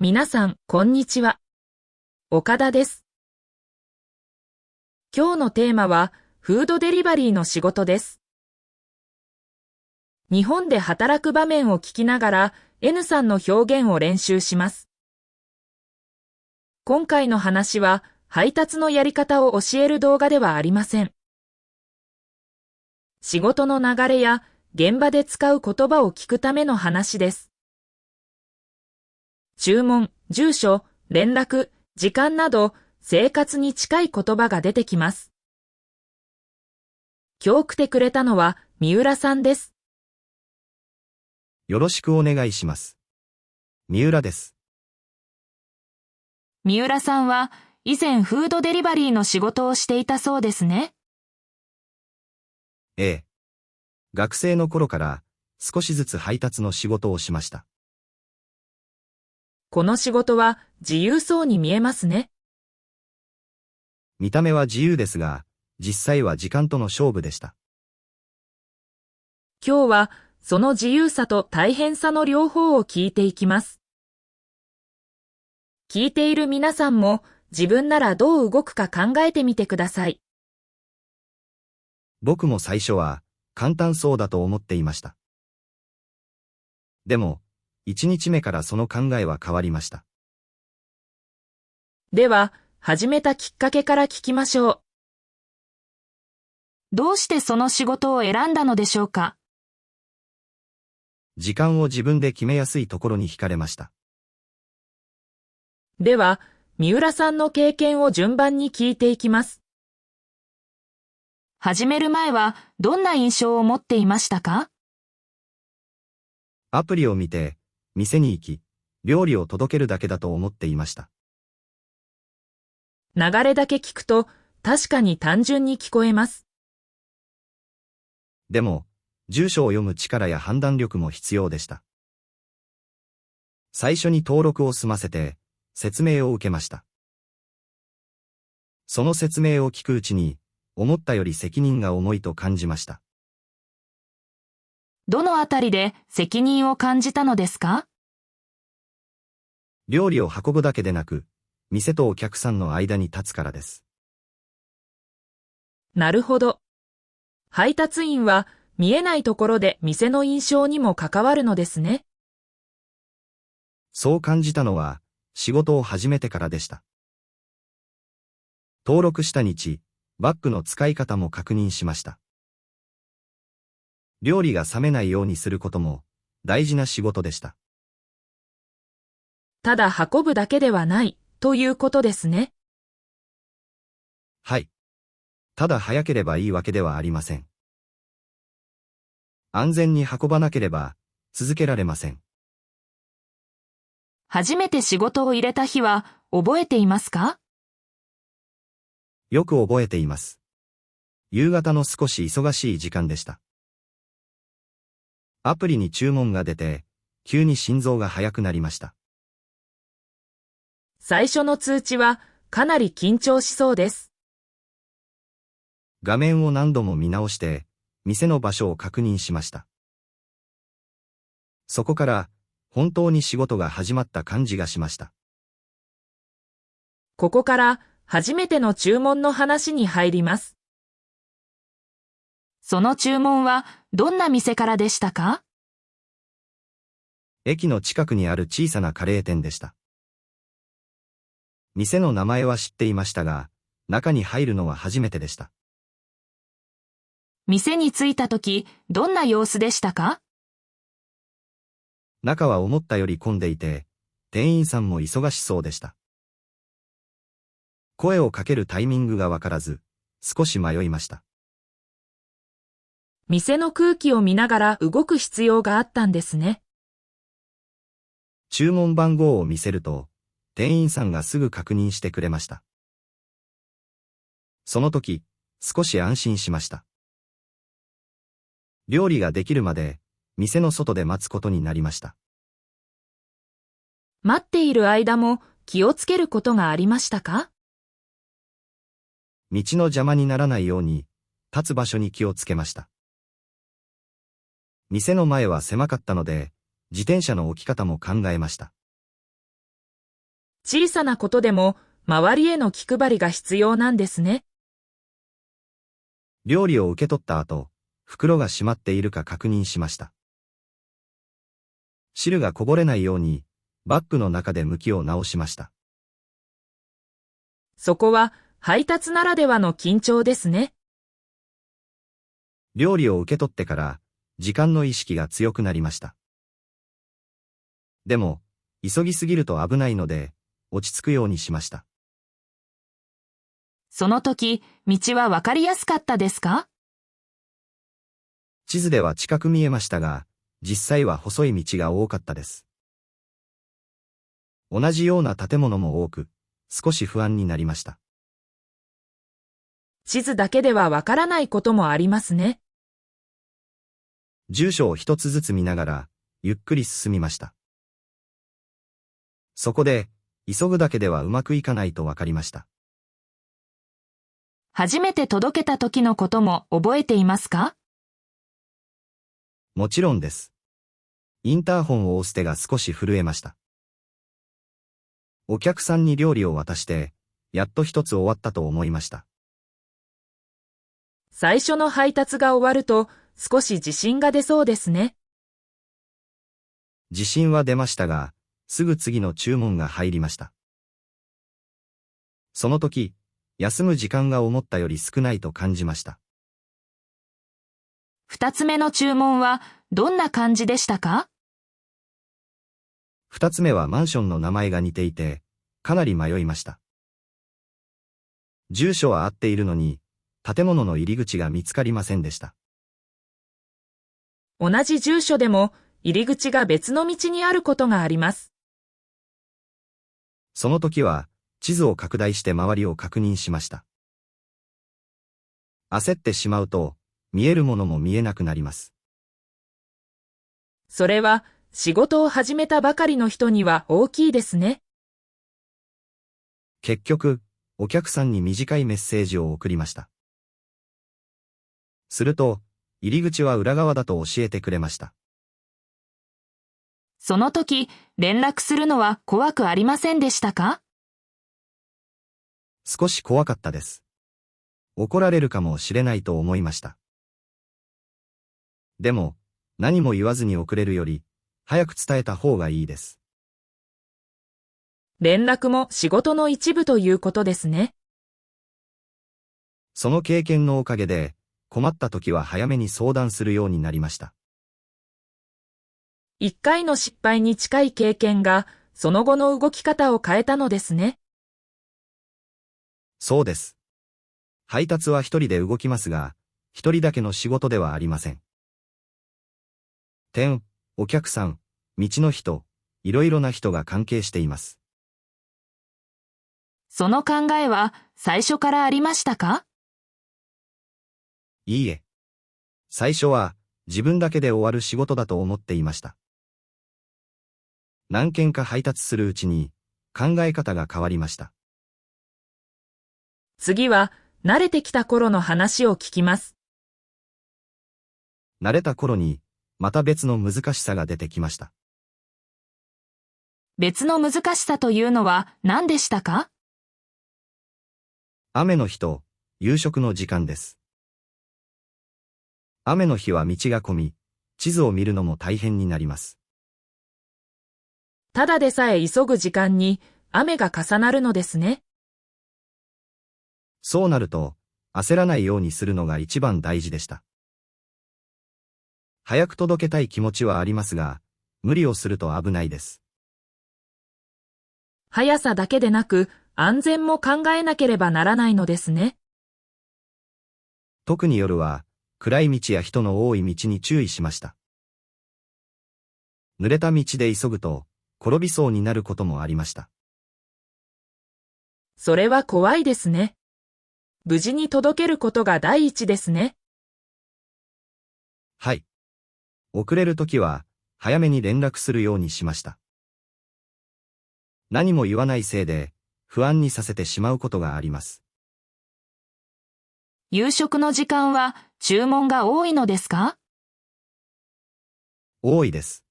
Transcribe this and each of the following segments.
皆さん、こんにちは。岡田です。今日のテーマは、フードデリバリーの仕事です。日本で働く場面を聞きながら、N さんの表現を練習します。今回の話は、配達のやり方を教える動画ではありません。仕事の流れや、現場で使う言葉を聞くための話です。注文、住所、連絡、時間など生活に近い言葉が出てきます。今日来てくれたのは三浦さんです。よろしくお願いします。三浦です。三浦さんは以前フードデリバリーの仕事をしていたそうですね。ええ。学生の頃から少しずつ配達の仕事をしました。この仕事は自由そうに見えますね。見た目は自由ですが、実際は時間との勝負でした。今日はその自由さと大変さの両方を聞いていきます。聞いている皆さんも自分ならどう動くか考えてみてください。僕も最初は簡単そうだと思っていました。でも、1日目からその考えは変わりました。では、始めたきっかけから聞きましょう。どうしてその仕事を選んだのでしょうか？時間を自分で決めやすいところに惹かれました。では、三浦さんの経験を順番に聞いていきます。始める前はどんな印象を持っていましたか？アプリを見て、店に行き、料理を届けるだけだと思っていました。流れだけ聞くと確かに単純に聞こえます。でも、住所を読む力や判断力も必要でした。最初に登録を済ませて、説明を受けました。その説明を聞くうちに、思ったより責任が重いと感じました。どのあたりで責任を感じたのですか？料理を運ぶだけでなく、店とお客さんの間に立つからです。なるほど。配達員は見えないところで店の印象にも関わるのですね。そう感じたのは、仕事を始めてからでした。登録した日、バッグの使い方も確認しました。料理が冷めないようにすることも大事な仕事でした。ただ運ぶだけではないということですね。はい。ただ早ければいいわけではありません。安全に運ばなければ続けられません。初めて仕事を入れた日は覚えていますか？よく覚えています。夕方の少し忙しい時間でした。アプリに注文が出て、急に心臓が速くなりました。最初の通知はかなり緊張しそうです。画面を何度も見直して、店の場所を確認しました。そこから、本当に仕事が始まった感じがしました。ここから初めての注文の話に入ります。その注文はどんな店からでしたか？駅の近くにある小さなカレー店でした。店の名前は知っていましたが、中に入るのは初めてでした。店に着いたとき、どんな様子でしたか？中は思ったより混んでいて、店員さんも忙しそうでした。声をかけるタイミングがわからず、少し迷いました。店の空気を見ながら動く必要があったんですね。注文番号を見せると、店員さんがすぐ確認してくれました。その時、少し安心しました。料理ができるまで、店の外で待つことになりました。待っている間も気をつけることがありましたか？道の邪魔にならないように、立つ場所に気をつけました。店の前は狭かったので、自転車の置き方も考えました。小さなことでも周りへの気配りが必要なんですね。料理を受け取った後、袋が閉まっているか確認しました。汁がこぼれないように、バッグの中で向きを直しました。そこは配達ならではの緊張ですね。料理を受け取ってから、時間の意識が強くなりました。でも、急ぎすぎると危ないので、落ち着くようにしました。その時、道はわかりやすかったですか？地図では近く見えましたが、実際は細い道が多かったです。同じような建物も多く、少し不安になりました。地図だけではわからないこともありますね。住所を一つずつ見ながら、ゆっくり進みました。そこで、急ぐだけではうまくいかないとわかりました。初めて届けた時のことも覚えていますか？もちろんです。インターホンを押す手が少し震えました。お客さんに料理を渡して、やっと一つ終わったと思いました。最初の配達が終わると少し自信が出そうですね。自信は出ましたが、すぐ次の注文が入りました。その時、休む時間が思ったより少ないと感じました。二つ目の注文はどんな感じでしたか？二つ目はマンションの名前が似ていて、かなり迷いました。住所は合っているのに、建物の入り口が見つかりませんでした。同じ住所でも入り口が別の道にあることがあります。その時は、地図を拡大して周りを確認しました。焦ってしまうと、見えるものも見えなくなります。それは仕事を始めたばかりの人には大きいですね。結局、お客さんに短いメッセージを送りました。すると、入り口は裏側だと教えてくれました。その時、連絡するのは怖くありませんでしたか？少し怖かったです。怒られるかもしれないと思いました。でも、何も言わずに遅れるより、早く伝えた方がいいです。連絡も仕事の一部ということですね。その経験のおかげで、困った時は早めに相談するようになりました。一回の失敗に近い経験が、その後の動き方を変えたのですね。そうです。配達は一人で動きますが、一人だけの仕事ではありません。お客さん、道の人、いろいろな人が関係しています。その考えは最初からありましたか？いいえ。最初は自分だけで終わる仕事だと思っていました。何件か配達するうちに考え方が変わりました。次は慣れてきた頃の話を聞きます。慣れた頃にまた別の難しさが出てきました。別の難しさというのは何でしたか？雨の日と夕食の時間です。雨の日は道が混み、地図を見るのも大変になります。ただでさえ急ぐ時間に雨が重なるのですね。そうなると、焦らないようにするのが一番大事でした。早く届けたい気持ちはありますが、無理をすると危ないです。速さだけでなく、安全も考えなければならないのですね。特に夜は、暗い道や人の多い道に注意しました。濡れた道で急ぐと、転びそうになることもありました。それは怖いですね。無事に届けることが第一ですね。はい。遅れるときは、早めに連絡するようにしました。何も言わないせいで、不安にさせてしまうことがあります。夕食の時間は注文が多いのですか？多いです。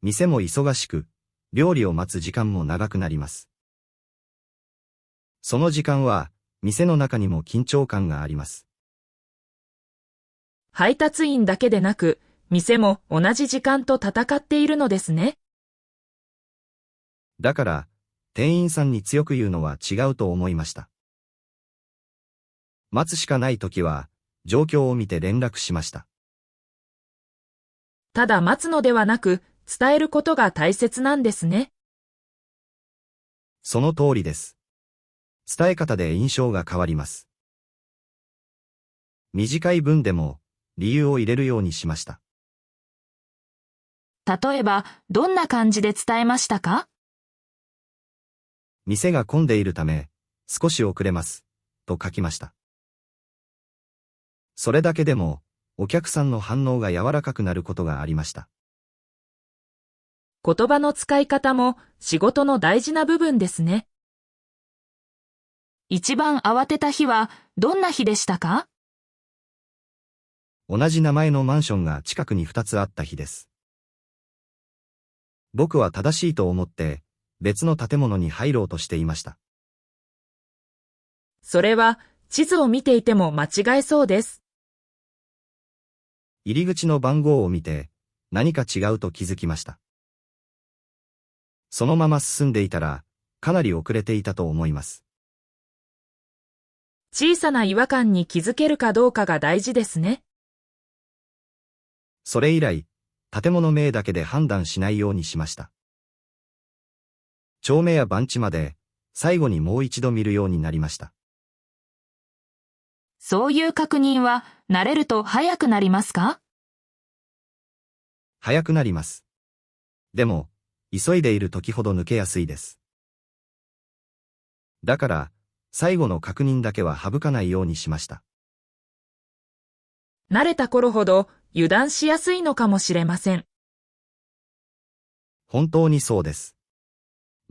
店も忙しく、料理を待つ時間も長くなります。その時間は、店の中にも緊張感があります。配達員だけでなく、店も同じ時間と戦っているのですね。だから、店員さんに強く言うのは違うと思いました。待つしかないときは、状況を見て連絡しました。ただ待つのではなく、伝えることが大切なんですね。その通りです。伝え方で印象が変わります。短い文でも、理由を入れるようにしました。例えば、どんな感じで伝えましたか？店が混んでいるため、少し遅れます、と書きました。それだけでも、お客さんの反応が柔らかくなることがありました。言葉の使い方も仕事の大事な部分ですね。一番慌てた日はどんな日でしたか？同じ名前のマンションが近くに2つあった日です。僕は正しいと思って、別の建物に入ろうとしていました。それは地図を見ていても間違えそうです。入り口の番号を見て、何か違うと気づきました。そのまま進んでいたら、かなり遅れていたと思います。小さな違和感に気づけるかどうかが大事ですね。それ以来、建物名だけで判断しないようにしました。町名や番地まで、最後にもう一度見るようになりました。そういう確認は慣れると早くなりますか？早くなります。でも、急いでいる時ほど抜けやすいです。だから、最後の確認だけは省かないようにしました。慣れた頃ほど油断しやすいのかもしれません。本当にそうです。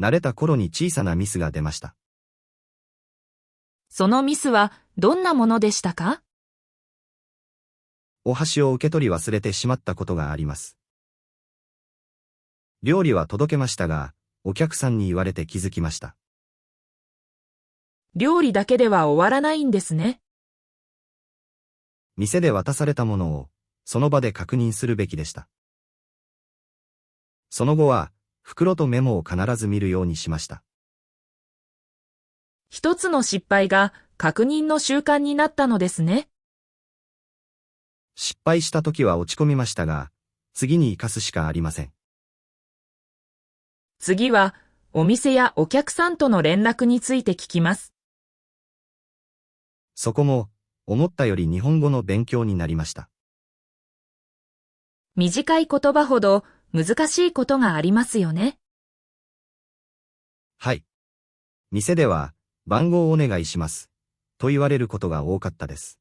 慣れた頃に小さなミスが出ました。そのミスはどんなものでしたか？お箸を受け取り忘れてしまったことがあります。料理は届けましたが、お客さんに言われて気づきました。料理だけでは終わらないんですね。店で渡されたものを、その場で確認するべきでした。その後は、袋とメモを必ず見るようにしました。一つの失敗が確認の習慣になったのですね。失敗した時は落ち込みましたが、次に生かすしかありません。次は、お店やお客さんとの連絡について聞きます。そこも、思ったより日本語の勉強になりました。短い言葉ほど難しいことがありますよね。はい。店では、番号お願いします。と言われることが多かったです。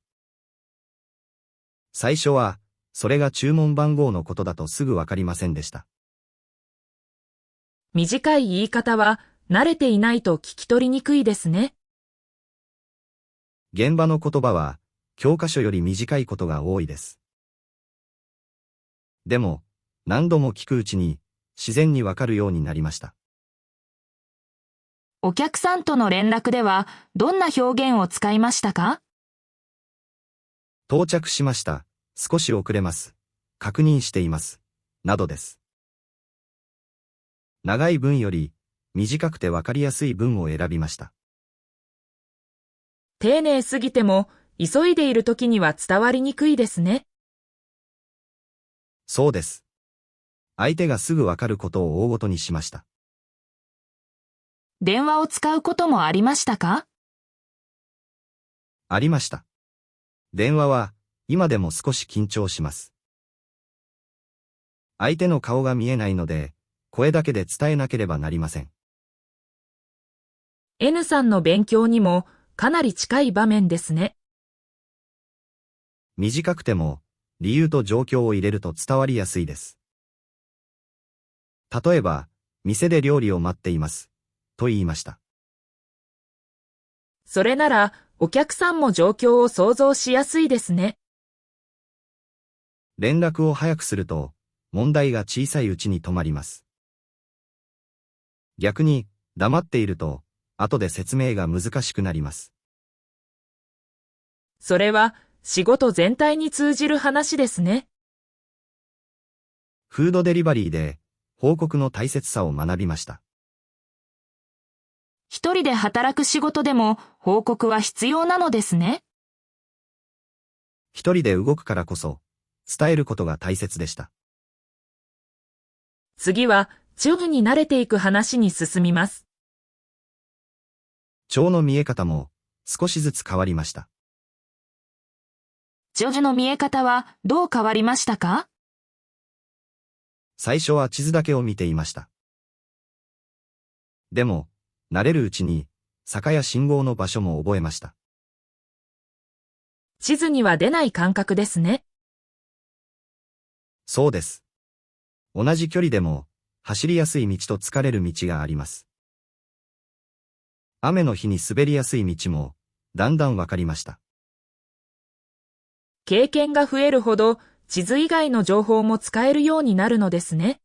最初は、それが注文番号のことだとすぐわかりませんでした。短い言い方は慣れていないと聞き取りにくいですね。現場の言葉は、教科書より短いことが多いです。でも、何度も聞くうちに、自然にわかるようになりました。お客さんとの連絡ではどんな表現を使いましたか？到着しました。少し遅れます。確認しています。などです。長い文より、短くてわかりやすい文を選びました。丁寧すぎても、急いでいる時には伝わりにくいですね。そうです。相手がすぐわかることを大ごとにしました。電話を使うこともありましたか？ありました。電話は、今でも少し緊張します。相手の顔が見えないので、声だけで伝えなければなりません。N さんの勉強にもかなり近い場面ですね。短くても、理由と状況を入れると伝わりやすいです。例えば、店で料理を待っています。と言いました。それなら、お客さんも状況を想像しやすいですね。連絡を早くすると、問題が小さいうちに止まります。逆に、黙っていると、後で説明が難しくなります。それは仕事全体に通じる話ですね。フードデリバリーで報告の大切さを学びました。一人で働く仕事でも報告は必要なのですね。一人で動くからこそ、伝えることが大切でした。次は、腸に慣れていく話に進みます。腸の見え方も少しずつ変わりました。腸の見え方はどう変わりましたか？最初は地図だけを見ていました。でも、慣れるうちに、坂や信号の場所も覚えました。地図には出ない感覚ですね。そうです。同じ距離でも、走りやすい道と疲れる道があります。雨の日に滑りやすい道も、だんだんわかりました。経験が増えるほど、地図以外の情報も使えるようになるのですね。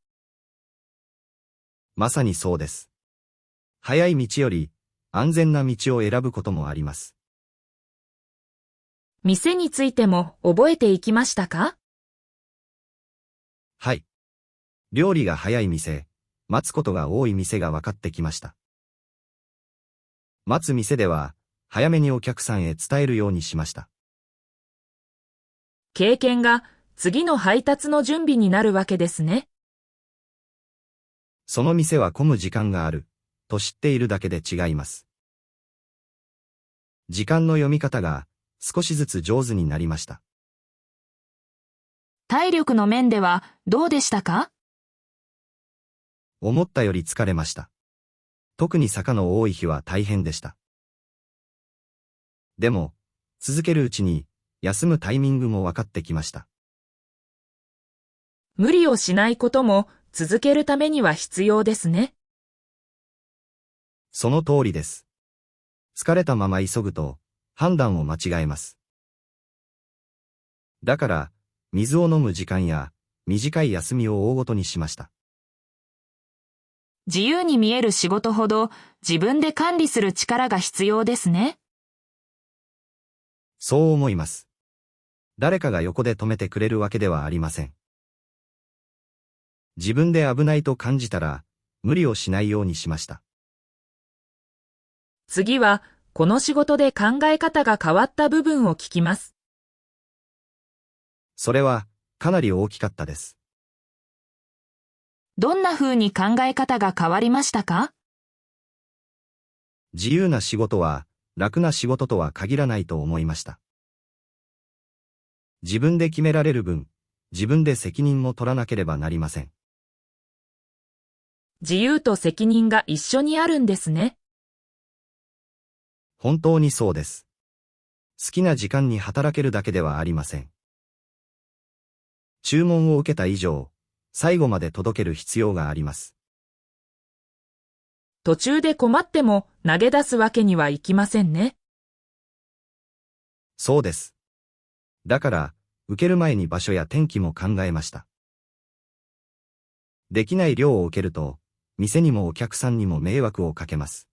まさにそうです。速い道より、安全な道を選ぶこともあります。店についても覚えていきましたか？はい。料理が早い店、待つことが多い店が分かってきました。待つ店では、早めにお客さんへ伝えるようにしました。経験が次の配達の準備になるわけですね。その店は混む時間がある、と知っているだけで違います。時間の読み方が少しずつ上手になりました。体力の面ではどうでしたか？思ったより疲れました。特に坂の多い日は大変でした。でも、続けるうちに、休むタイミングも分かってきました。無理をしないことも続けるためには必要ですね。その通りです。疲れたまま急ぐと、判断を間違えます。だから、水を飲む時間や、短い休みを大ごとにしました。自由に見える仕事ほど、自分で管理する力が必要ですね。そう思います。誰かが横で止めてくれるわけではありません。自分で危ないと感じたら、無理をしないようにしました。次は、この仕事で考え方が変わった部分を聞きます。それは、かなり大きかったです。どんな風に考え方が変わりましたか？自由な仕事は、楽な仕事とは限らないと思いました。自分で決められる分、自分で責任も取らなければなりません。自由と責任が一緒にあるんですね。本当にそうです。好きな時間に働けるだけではありません。注文を受けた以上、最後まで届ける必要があります。途中で困っても投げ出すわけにはいきませんね。そうです。だから、受ける前に場所や天気も考えました。できない量を受けると、店にもお客さんにも迷惑をかけます。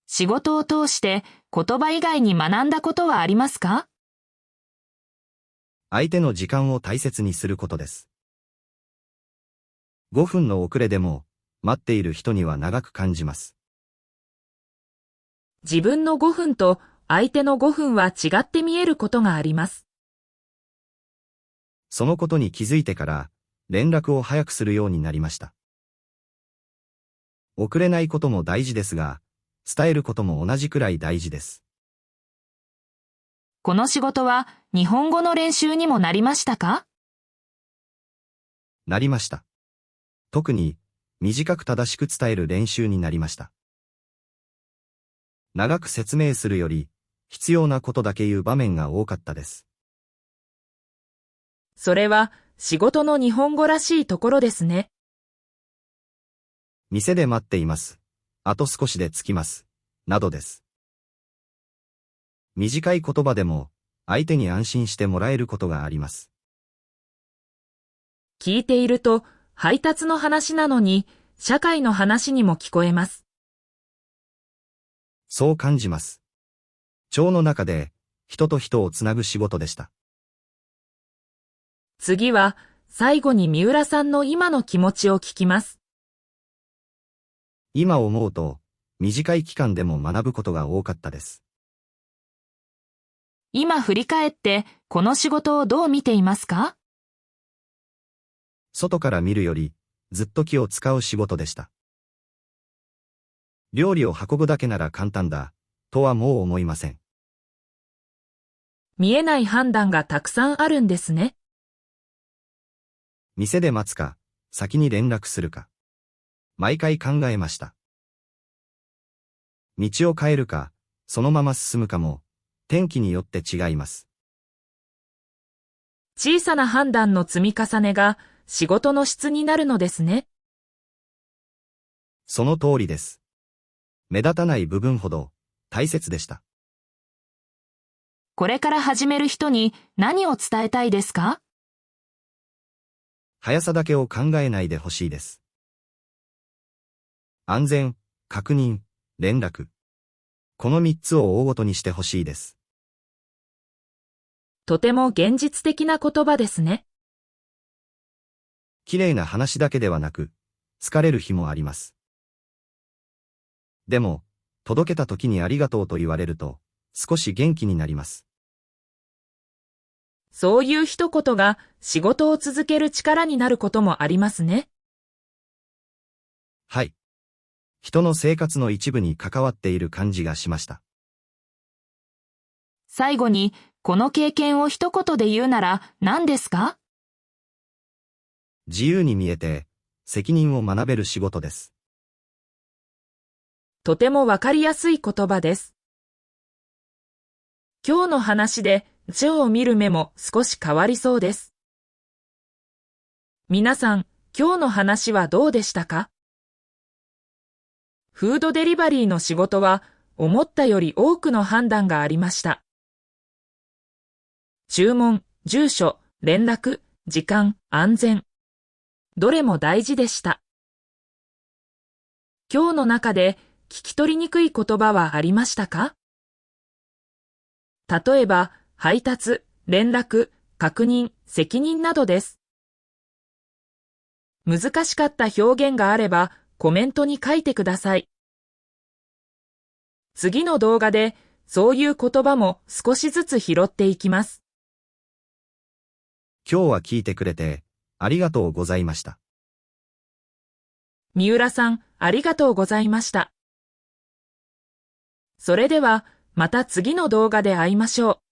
仕事を通して言葉以外に学んだことはありますか？相手の時間を大切にすることです。5分の遅れでも、待っている人には長く感じます。自分の5分と相手の5分は違って見えることがあります。そのことに気づいてから、連絡を早くするようになりました。遅れないことも大事ですが、伝えることも同じくらい大事です。この仕事は日本語の練習にもなりましたか？なりました。特に、短く正しく伝える練習になりました。長く説明するより、必要なことだけ言う場面が多かったです。それは仕事の日本語らしいところですね。店で待っています。あと少しで着きます。などです。短い言葉でも、相手に安心してもらえることがあります。聞いていると、配達の話なのに、社会の話にも聞こえます。そう感じます。町の中で人と人をつなぐ仕事でした。次は、最後に三浦さんの今の気持ちを聞きます。今思うと、短い期間でも学ぶことが多かったです。今振り返って、この仕事をどう見ていますか？外から見るより、ずっと気を使う仕事でした。料理を運ぶだけなら簡単だ、とはもう思いません。見えない判断がたくさんあるんですね。店で待つか、先に連絡するか。毎回考えました。道を変えるか、そのまま進むかも、天気によって違います。小さな判断の積み重ねが仕事の質になるのですね。その通りです。目立たない部分ほど大切でした。これから始める人に何を伝えたいですか？速さだけを考えないでほしいです。安全、確認、連絡。この3つを大ごとにしてほしいです。とても現実的な言葉ですね。綺麗な話だけではなく、疲れる日もあります。でも、届けた時にありがとうと言われると、少し元気になります。そういう一言が仕事を続ける力になることもありますね。はい。人の生活の一部に関わっている感じがしました。最後に、この経験を一言で言うなら何ですか？自由に見えて、責任を学べる仕事です。とてもわかりやすい言葉です。今日の話で、字を見る目も少し変わりそうです。皆さん、今日の話はどうでしたか？フードデリバリーの仕事は、思ったより多くの判断がありました。注文、住所、連絡、時間、安全。どれも大事でした。今日の中で聞き取りにくい言葉はありましたか？例えば、配達、連絡、確認、責任などです。難しかった表現があればコメントに書いてください。次の動画でそういう言葉も少しずつ拾っていきます。今日は聞いてくれてありがとうございました。三浦さん、ありがとうございました。それではまた次の動画で会いましょう。